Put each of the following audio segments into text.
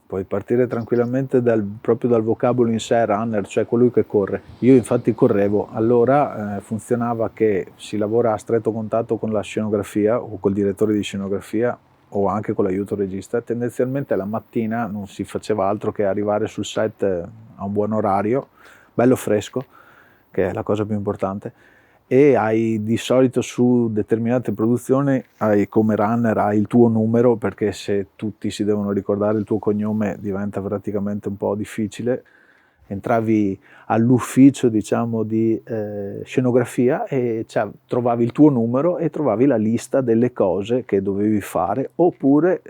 Puoi partire tranquillamente proprio dal vocabolo in sé, runner, cioè colui che corre. Io infatti correvo, allora funzionava che si lavora a stretto contatto con la scenografia o col direttore di scenografia o anche con l'aiuto regista. Tendenzialmente la mattina non si faceva altro che arrivare sul set a un buon orario, bello fresco, che è la cosa più importante, e hai di solito su determinate produzioni, hai come runner, hai il tuo numero, perché se tutti si devono ricordare il tuo cognome diventa praticamente un po' difficile. Entravi all'ufficio, diciamo, di scenografia e trovavi il tuo numero e trovavi la lista delle cose che dovevi fare, oppure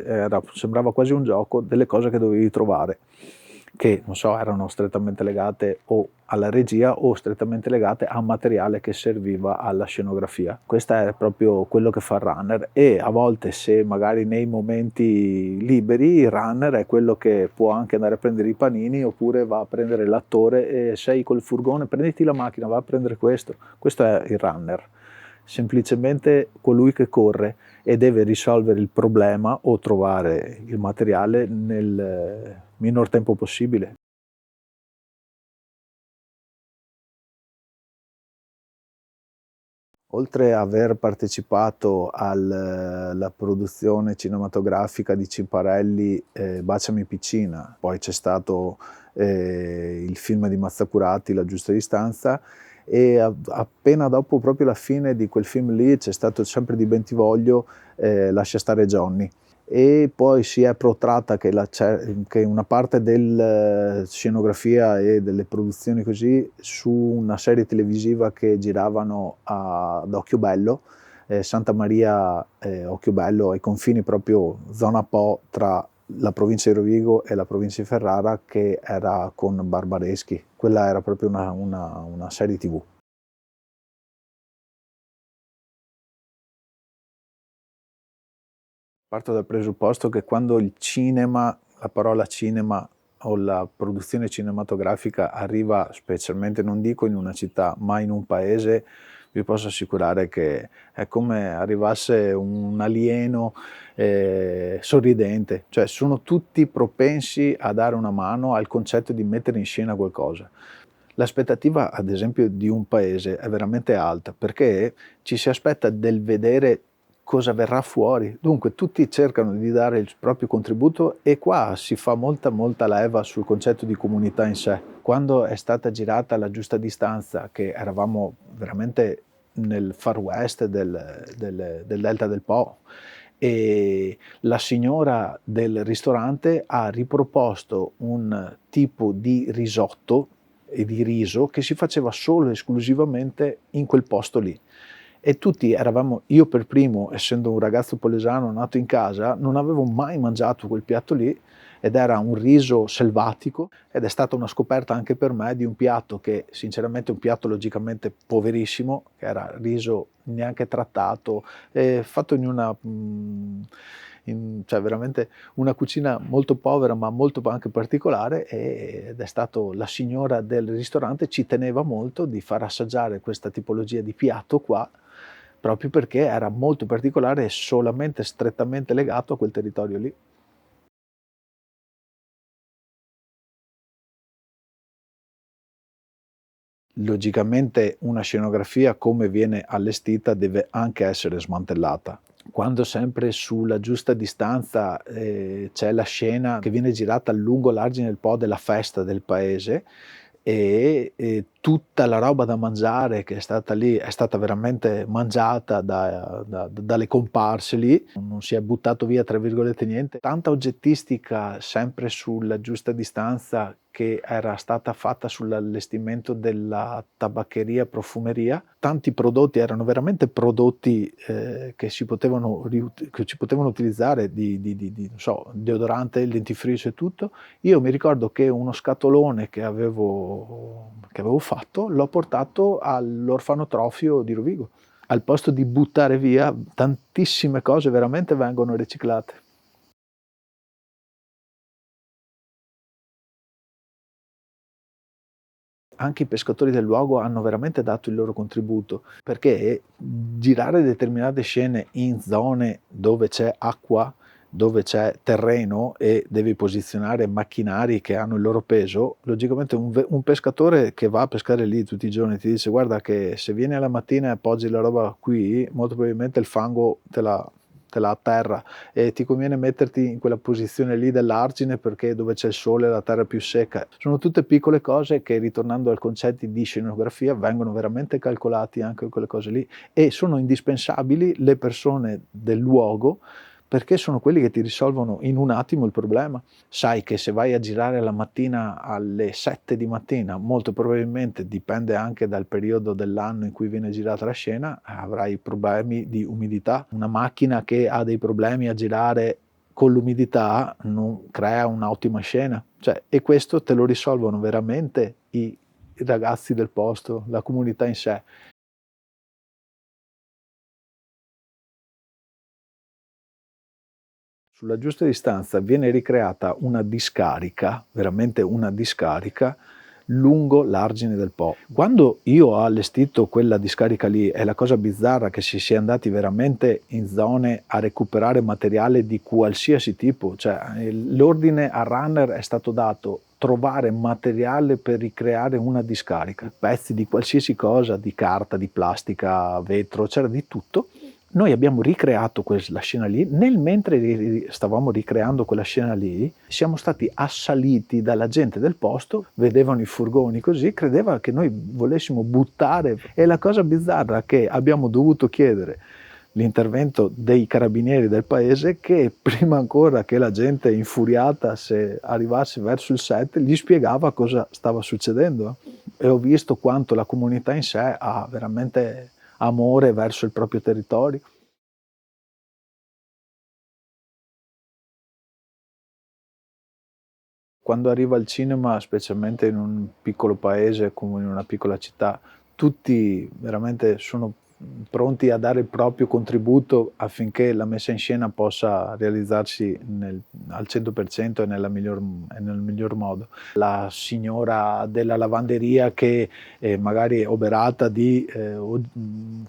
sembrava quasi un gioco, delle cose che dovevi trovare, che non so, erano strettamente legate o alla regia o strettamente legate a materiale che serviva alla scenografia. Questo è proprio quello che fa il runner, e a volte, se magari nei momenti liberi, il runner è quello che può anche andare a prendere i panini, oppure va a prendere l'attore e sei col furgone, prenditi la macchina, va a prendere questo. Questo è il runner, semplicemente colui che corre e deve risolvere il problema o trovare il materiale nel minor tempo possibile. Oltre a aver partecipato alla produzione cinematografica di Ciparelli, Baciami piccina, poi c'è stato il film di Mazzacurati, La giusta distanza, e appena dopo, proprio la fine di quel film lì, c'è stato sempre di Bentivoglio, Lascia stare Johnny. E poi si è protratta che una parte della scenografia e delle produzioni così su una serie televisiva che giravano ad Occhiobello, Santa Maria Occhiobello, ai confini, proprio zona Po tra la provincia di Rovigo e la provincia di Ferrara, che era con Barbareschi. Quella era proprio una serie TV. Parto dal presupposto che quando il cinema, la parola cinema o la produzione cinematografica arriva, specialmente, non dico in una città, ma in un paese, vi posso assicurare che è come arrivasse un alieno sorridente, cioè sono tutti propensi a dare una mano al concetto di mettere in scena qualcosa. L'aspettativa, ad esempio, di un paese è veramente alta, perché ci si aspetta del vedere cosa verrà fuori. Dunque tutti cercano di dare il proprio contributo, e qua si fa molta leva sul concetto di comunità in sé. Quando è stata girata La giusta distanza, che eravamo veramente nel far west del delta del Po, e la signora del ristorante ha riproposto un tipo di risotto e di riso che si faceva solo e esclusivamente in quel posto lì. E tutti eravamo, io per primo, essendo un ragazzo polesano nato in casa, non avevo mai mangiato quel piatto lì, ed era un riso selvatico, ed è stata una scoperta anche per me di un piatto che sinceramente è un piatto logicamente poverissimo, che era riso neanche trattato, fatto in cioè veramente una cucina molto povera ma molto anche particolare, ed è stato, la signora del ristorante ci teneva molto di far assaggiare questa tipologia di piatto qua, proprio perché era molto particolare e solamente strettamente legato a quel territorio lì. Logicamente una scenografia, come viene allestita, deve anche essere smantellata. Quando, sempre sulla giusta distanza, c'è la scena che viene girata lungo l'argine del Po della festa del paese, e tutta la roba da mangiare che è stata lì è stata veramente mangiata dalle comparse lì, non si è buttato via tra virgolette niente. Tanta oggettistica sempre sulla giusta distanza che era stata fatta sull'allestimento della tabaccheria profumeria. Tanti prodotti erano veramente prodotti che si potevano utilizzare, non so, deodorante, il dentifricio e tutto. Io mi ricordo che uno scatolone che avevo fatto l'ho portato all'orfanotrofio di Rovigo. Al posto di buttare via, tantissime cose veramente vengono riciclate. Anche i pescatori del luogo hanno veramente dato il loro contributo, perché girare determinate scene in zone dove c'è acqua dove c'è terreno e devi posizionare macchinari che hanno il loro peso, logicamente un pescatore che va a pescare lì tutti i giorni ti dice guarda che se vieni alla mattina e appoggi la roba qui, molto probabilmente il fango te la atterra e ti conviene metterti in quella posizione lì dell'argine perché dove c'è il sole la terra è più secca. Sono tutte piccole cose che, ritornando al concetto di scenografia, vengono veramente calcolati anche quelle cose lì e sono indispensabili le persone del luogo perché sono quelli che ti risolvono in un attimo il problema. Sai che se vai a girare la mattina alle 7 di mattina, molto probabilmente, dipende anche dal periodo dell'anno in cui viene girata la scena, avrai problemi di umidità. Una macchina che ha dei problemi a girare con l'umidità non crea un'ottima scena. Cioè, e questo te lo risolvono veramente i ragazzi del posto, la comunità in sé. Sulla giusta distanza viene ricreata una discarica, veramente una discarica, lungo l'argine del Po. Quando io ho allestito quella discarica lì, è la cosa bizzarra che si sia andati veramente in zone a recuperare materiale di qualsiasi tipo, cioè l'ordine al runner è stato dato trovare materiale per ricreare una discarica, pezzi di qualsiasi cosa, di carta, di plastica, vetro, c'era di tutto. Noi abbiamo ricreato quella scena lì, nel mentre stavamo ricreando quella scena lì, siamo stati assaliti dalla gente del posto, vedevano i furgoni così, credeva che noi volessimo buttare. E la cosa bizzarra è che abbiamo dovuto chiedere l'intervento dei carabinieri del paese che prima ancora che la gente infuriata se arrivasse verso il set gli spiegava cosa stava succedendo e ho visto quanto la comunità in sé ha veramente amore verso il proprio territorio. Quando arriva al cinema, specialmente in un piccolo paese come in una piccola città, tutti veramente sono pronti a dare il proprio contributo affinché la messa in scena possa realizzarsi al 100% e nel miglior modo. La signora della lavanderia che magari è oberata di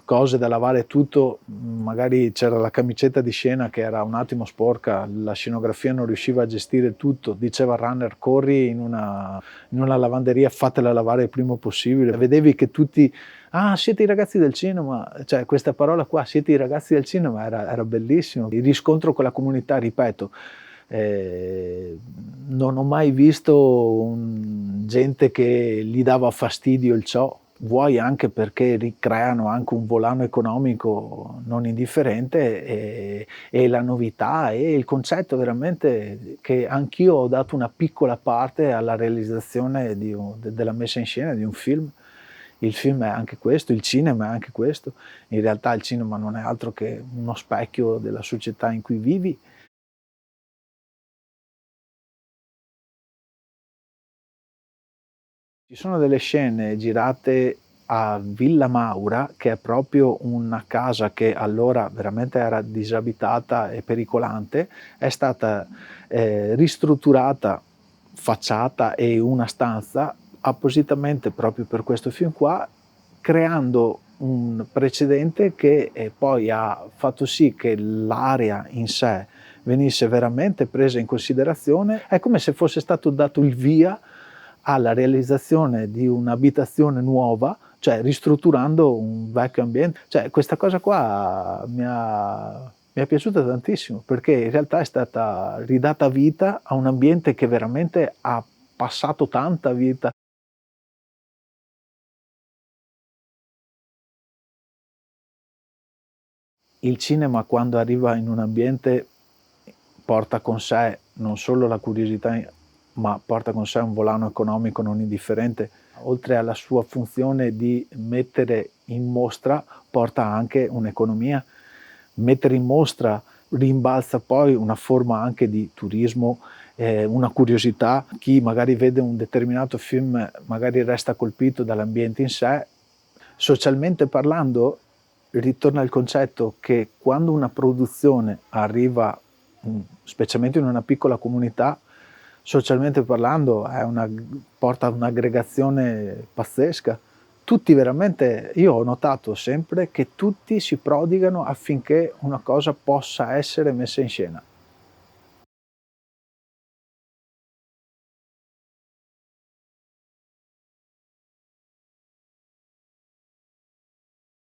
cose da lavare e tutto, magari c'era la camicetta di scena che era un attimo sporca, la scenografia non riusciva a gestire tutto, diceva al runner corri in una lavanderia, fatela lavare il prima possibile. Vedevi che tutti, ah siete i ragazzi del cinema, cioè questa parola qua, siete i ragazzi del cinema, era bellissimo. Il riscontro con la comunità, ripeto, non ho mai visto gente che gli dava fastidio il ciò, vuoi anche perché ricreano anche un volano economico non indifferente e la novità e il concetto veramente che anch'io ho dato una piccola parte alla realizzazione della messa in scena di un film. Il film è anche questo, il cinema è anche questo. In realtà il cinema non è altro che uno specchio della società in cui vivi. Ci sono delle scene girate a Villa Maura, che è proprio una casa che allora veramente era disabitata e pericolante, è stata ristrutturata, facciata e una stanza appositamente proprio per questo film qua, creando un precedente che poi ha fatto sì che l'area in sé venisse veramente presa in considerazione. È come se fosse stato dato il via alla realizzazione di un'abitazione nuova, cioè ristrutturando un vecchio ambiente. Cioè questa cosa qua mi è piaciuta tantissimo perché in realtà è stata ridata vita a un ambiente che veramente ha passato tanta vita. Il cinema quando arriva in un ambiente porta con sé non solo la curiosità, ma porta con sé un volano economico non indifferente. Oltre alla sua funzione di mettere in mostra, porta anche un'economia. Mettere in mostra rimbalza poi una forma anche di turismo, una curiosità. Chi magari vede un determinato film magari resta colpito dall'ambiente in sé. Socialmente parlando, ritorna il concetto che quando una produzione arriva, specialmente in una piccola comunità, socialmente parlando porta a un'aggregazione pazzesca. Tutti veramente, io ho notato sempre che tutti si prodigano affinché una cosa possa essere messa in scena.